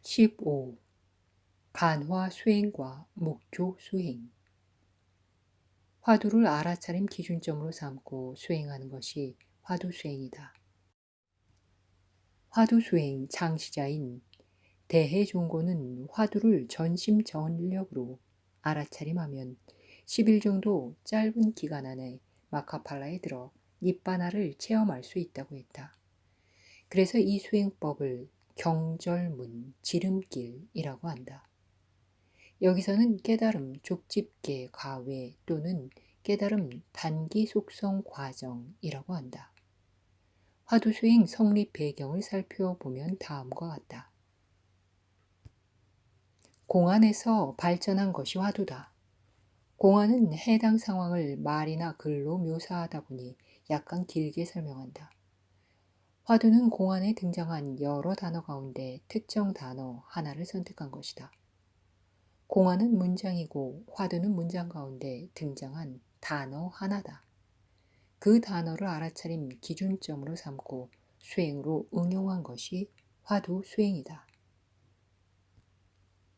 15. 간화 수행과 목조 수행. 화두를 알아차림 기준점으로 삼고 수행하는 것이 화두 수행이다. 화두 수행 창시자인 대해종고는 화두를 전심전력으로 알아차림하면 10일 정도 짧은 기간 안에 마카팔라에 들어 니빠나를 체험할 수 있다고 했다. 그래서 이 수행법을 경절문, 지름길이라고 한다. 여기서는 깨달음 족집계 과외 또는 깨달음 단기 속성 과정이라고 한다. 화두 수행 성립 배경을 살펴보면 다음과 같다. 공안에서 발전한 것이 화두다. 공안은 해당 상황을 말이나 글로 묘사하다 보니 약간 길게 설명한다. 화두는 공안에 등장한 여러 단어 가운데 특정 단어 하나를 선택한 것이다. 공안은 문장이고 화두는 문장 가운데 등장한 단어 하나다. 그 단어를 알아차림 기준점으로 삼고 수행으로 응용한 것이 화두 수행이다.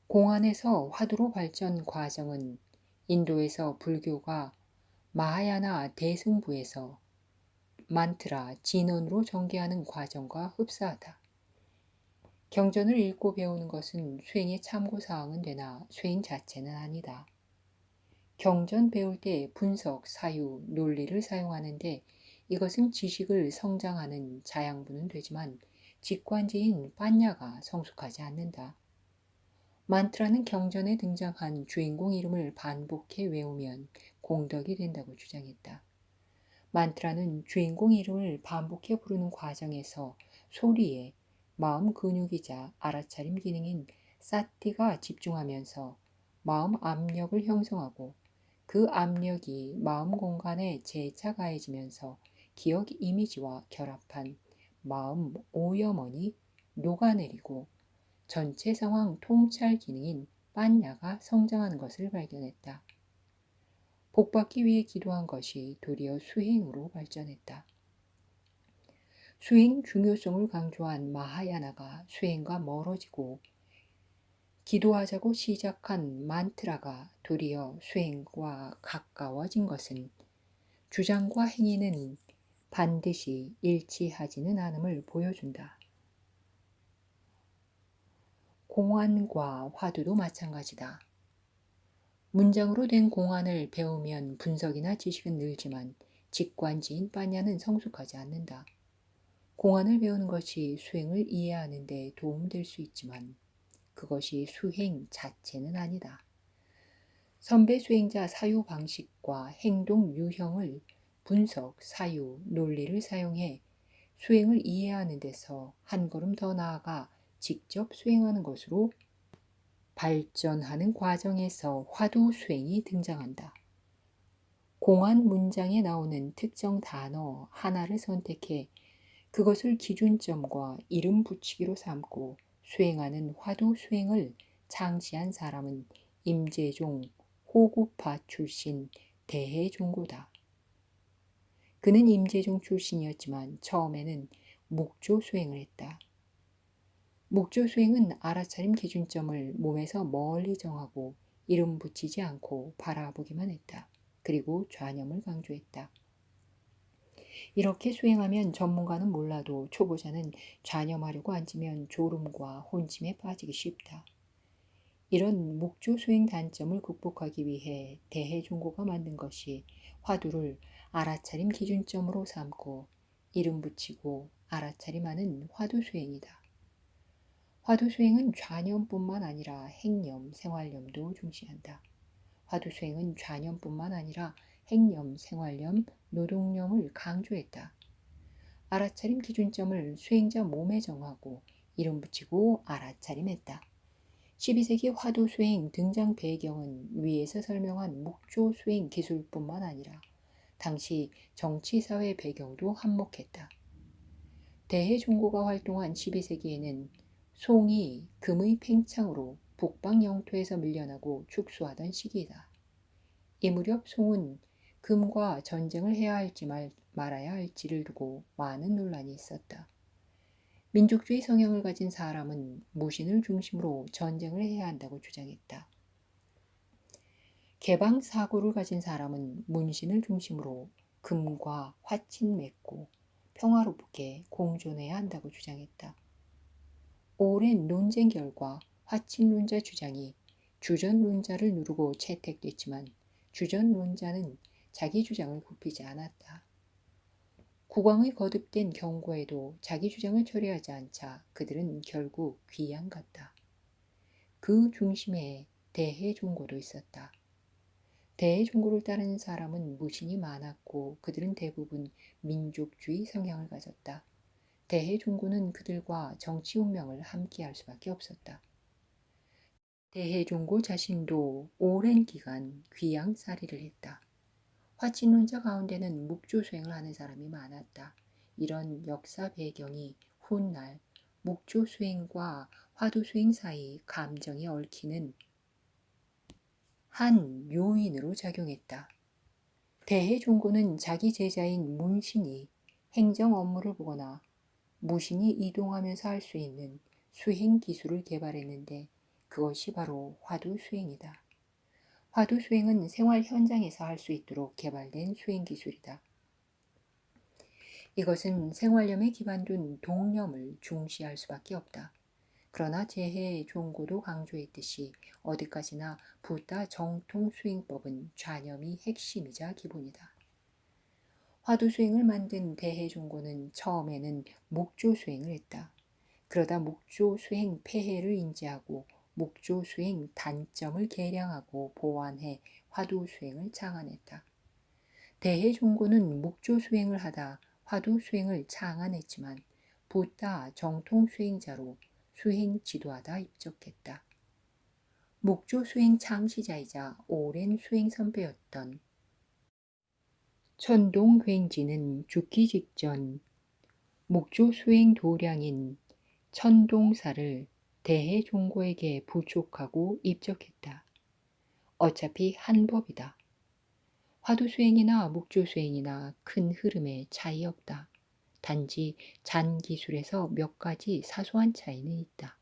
공안에서 화두로 발전 과정은 인도에서 불교가 마하야나 대승부에서 만트라, 진언으로 전개하는 과정과 흡사하다. 경전을 읽고 배우는 것은 수행의 참고사항은 되나 수행 자체는 아니다. 경전 배울 때 분석, 사유, 논리를 사용하는데 이것은 지식을 성장하는 자양분은 되지만 직관지인 빠냐가 성숙하지 않는다. 만트라는 경전에 등장한 주인공 이름을 반복해 외우면 공덕이 된다고 주장했다. 만트라는 주인공 이름을 반복해 부르는 과정에서 소리에 마음 근육이자 알아차림 기능인 사티가 집중하면서 마음 압력을 형성하고 그 압력이 마음 공간에 재차 가해지면서 기억 이미지와 결합한 마음 오염원이 녹아내리고 전체 상황 통찰 기능인 빤야가 성장하는 것을 발견했다. 복받기 위해 기도한 것이 도리어 수행으로 발전했다. 수행 중요성을 강조한 마하야나가 수행과 멀어지고 기도하자고 시작한 만트라가 도리어 수행과 가까워진 것은 주장과 행위는 반드시 일치하지는 않음을 보여준다. 공안과 화두도 마찬가지다. 문장으로 된 공안을 배우면 분석이나 지식은 늘지만 직관지인 빠냐는 성숙하지 않는다. 공안을 배우는 것이 수행을 이해하는 데 도움될 수 있지만 그것이 수행 자체는 아니다. 선배 수행자 사유 방식과 행동 유형을 분석, 사유, 논리를 사용해 수행을 이해하는 데서 한 걸음 더 나아가 직접 수행하는 것으로 발전하는 과정에서 화두 수행이 등장한다. 공안 문장에 나오는 특정 단어 하나를 선택해 그것을 기준점과 이름 붙이기로 삼고 수행하는 화두 수행을 창시한 사람은 임재종 호구파 출신 대해종고다. 그는 임재종 출신이었지만 처음에는 목조 수행을 했다. 목조 수행은 알아차림 기준점을 몸에서 멀리 정하고 이름 붙이지 않고 바라보기만 했다. 그리고 좌념을 강조했다. 이렇게 수행하면 전문가는 몰라도 초보자는 좌념하려고 앉으면 졸음과 혼침에 빠지기 쉽다. 이런 목조 수행 단점을 극복하기 위해 대해종고가 만든 것이 화두를 알아차림 기준점으로 삼고 이름 붙이고 알아차림하는 화두 수행이다. 화두 수행은 좌념뿐만 아니라 행념, 생활념도 중시한다. 화두 수행은 좌념뿐만 아니라 행념, 생활념, 노동념을 강조했다. 알아차림 기준점을 수행자 몸에 정하고 이름 붙이고 알아차림했다. 12세기 화두 수행 등장 배경은 위에서 설명한 목조 수행 기술뿐만 아니라 당시 정치사회 배경도 한몫했다. 대해종고가 활동한 12세기에는 송이 금의 팽창으로 북방 영토에서 밀려나고 축소하던 시기이다. 이 무렵 송은 금과 전쟁을 해야 할지 말아야 할지를 두고 많은 논란이 있었다. 민족주의 성향을 가진 사람은 무신을 중심으로 전쟁을 해야 한다고 주장했다. 개방 사고를 가진 사람은 문신을 중심으로 금과 화친 맺고 평화롭게 공존해야 한다고 주장했다. 오랜 논쟁 결과 화친론자 주장이 주전론자를 누르고 채택됐지만 주전론자는 자기 주장을 굽히지 않았다. 국왕의 거듭된 경고에도 자기 주장을 철회하지 않자 그들은 결국 귀양갔다. 그 중심에 대해종고도 있었다. 대해종고를 따르는 사람은 무신이 많았고 그들은 대부분 민족주의 성향을 가졌다. 대해종고는 그들과 정치 운명을 함께할 수밖에 없었다. 대해종고 자신도 오랜 기간 귀양살이를 했다. 화친론자 가운데는 묵조수행을 하는 사람이 많았다. 이런 역사 배경이 훗날 묵조수행과 화두수행 사이 감정이 얽히는 한 요인으로 작용했다. 대해종고는 자기 제자인 문신이 행정 업무를 보거나 무신이 이동하면서 할 수 있는 수행 기술을 개발했는데 그것이 바로 화두수행이다. 화두수행은 생활 현장에서 할 수 있도록 개발된 수행 기술이다. 이것은 생활념에 기반둔 동념을 중시할 수밖에 없다. 그러나 대해종고도 강조했듯이 어디까지나 붓다 정통 수행법은 좌념이 핵심이자 기본이다. 화두수행을 만든 대해종고는 처음에는 묵조수행을 했다. 그러다 묵조수행 폐해를 인지하고 묵조수행 단점을 개량하고 보완해 화두수행을 창안했다. 대해종고는 묵조수행을 하다 화두수행을 창안했지만 붓다 정통수행자로 수행 지도하다 입적했다. 묵조수행 창시자이자 오랜 수행 선배였던 천동굉지는 죽기 직전 묵조수행 도량인 천동사를 대해종고에게 부촉하고 입적했다. 어차피 한 법이다. 화두수행이나 묵조수행이나 큰 흐름에 차이 없다. 단지 잔기술에서 몇 가지 사소한 차이는 있다.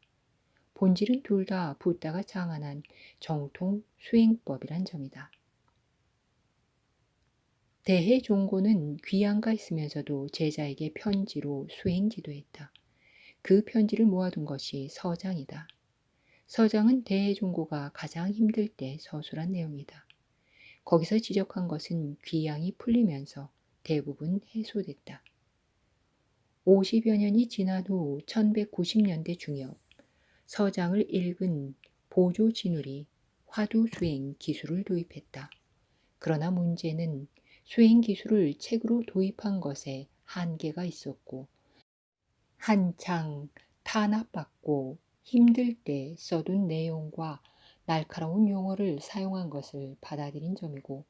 본질은 둘 다 붓다가 창안한 정통 수행법이란 점이다. 대해종고는 귀양가 있으면서도 제자에게 편지로 수행 지도했다. 그 편지를 모아둔 것이 서장이다. 서장은 대해종고가 가장 힘들 때 서술한 내용이다. 거기서 지적한 것은 귀양이 풀리면서 대부분 해소됐다. 50여 년이 지난 후 1190년대 중엽 서장을 읽은 보조진울이 화두수행 기술을 도입했다. 그러나 문제는 수행 기술을 책으로 도입한 것에 한계가 있었고 한창 탄압받고 힘들 때 써둔 내용과 날카로운 용어를 사용한 것을 받아들인 점이고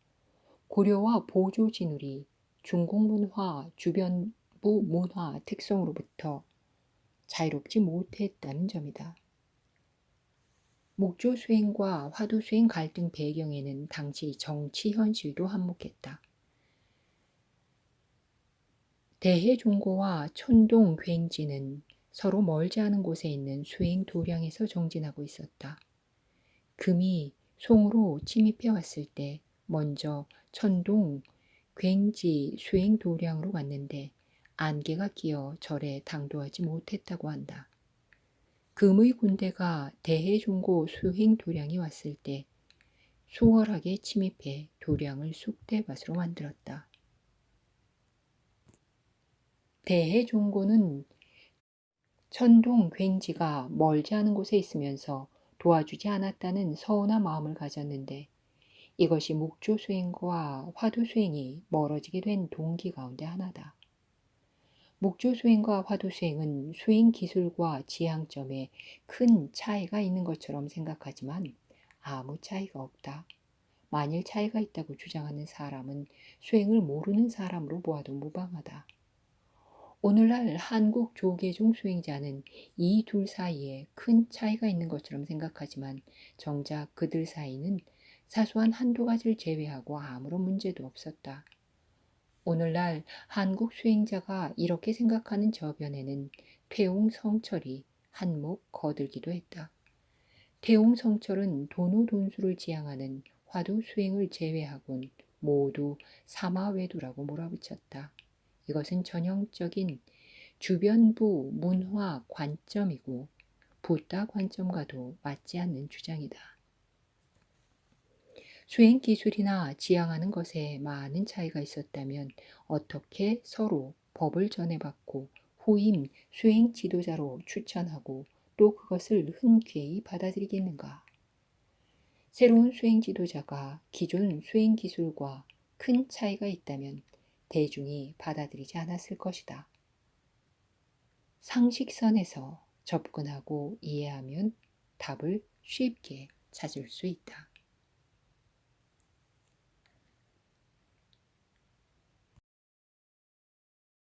고려와 보조진울이 중국 문화 주변부 문화 특성으로부터 자유롭지 못했다는 점이다. 묵조수행과 화두수행 갈등 배경에는 당시 정치 현실도 한몫했다. 대해종고와 천동굉지는 서로 멀지 않은 곳에 있는 수행 도량에서 정진하고 있었다. 금이 송으로 침입해 왔을 때 먼저 천동굉지 수행 도량으로 갔는데 안개가 끼어 절에 당도하지 못했다고 한다. 금의 군대가 대해종고 수행 도량이 왔을 때 수월하게 침입해 도량을 쑥대밭으로 만들었다. 대해종고는 천동굉지가 멀지 않은 곳에 있으면서 도와주지 않았다는 서운한 마음을 가졌는데 이것이 묵조수행과 화두수행이 멀어지게 된 동기 가운데 하나다. 묵조수행과 화두수행은 수행 기술과 지향점에 큰 차이가 있는 것처럼 생각하지만 아무 차이가 없다. 만일 차이가 있다고 주장하는 사람은 수행을 모르는 사람으로 보아도 무방하다. 오늘날 한국 조계종 수행자는 이 둘 사이에 큰 차이가 있는 것처럼 생각하지만 정작 그들 사이는 사소한 한두 가지를 제외하고 아무런 문제도 없었다. 오늘날 한국 수행자가 이렇게 생각하는 저변에는 퇴웅성철이 한몫 거들기도 했다. 퇴웅성철은 도노돈수를 지향하는 화두 수행을 제외하곤 모두 사마외두라고 몰아붙였다. 이것은 전형적인 주변부 문화 관점이고 붓다 관점과도 맞지 않는 주장이다. 수행 기술이나 지향하는 것에 많은 차이가 있었다면 어떻게 서로 법을 전해받고 후임 수행 지도자로 추천하고 또 그것을 흔쾌히 받아들이겠는가? 새로운 수행 지도자가 기존 수행 기술과 큰 차이가 있다면 대중이 받아들이지 않았을 것이다. 상식선에서 접근하고 이해하면 답을 쉽게 찾을 수 있다.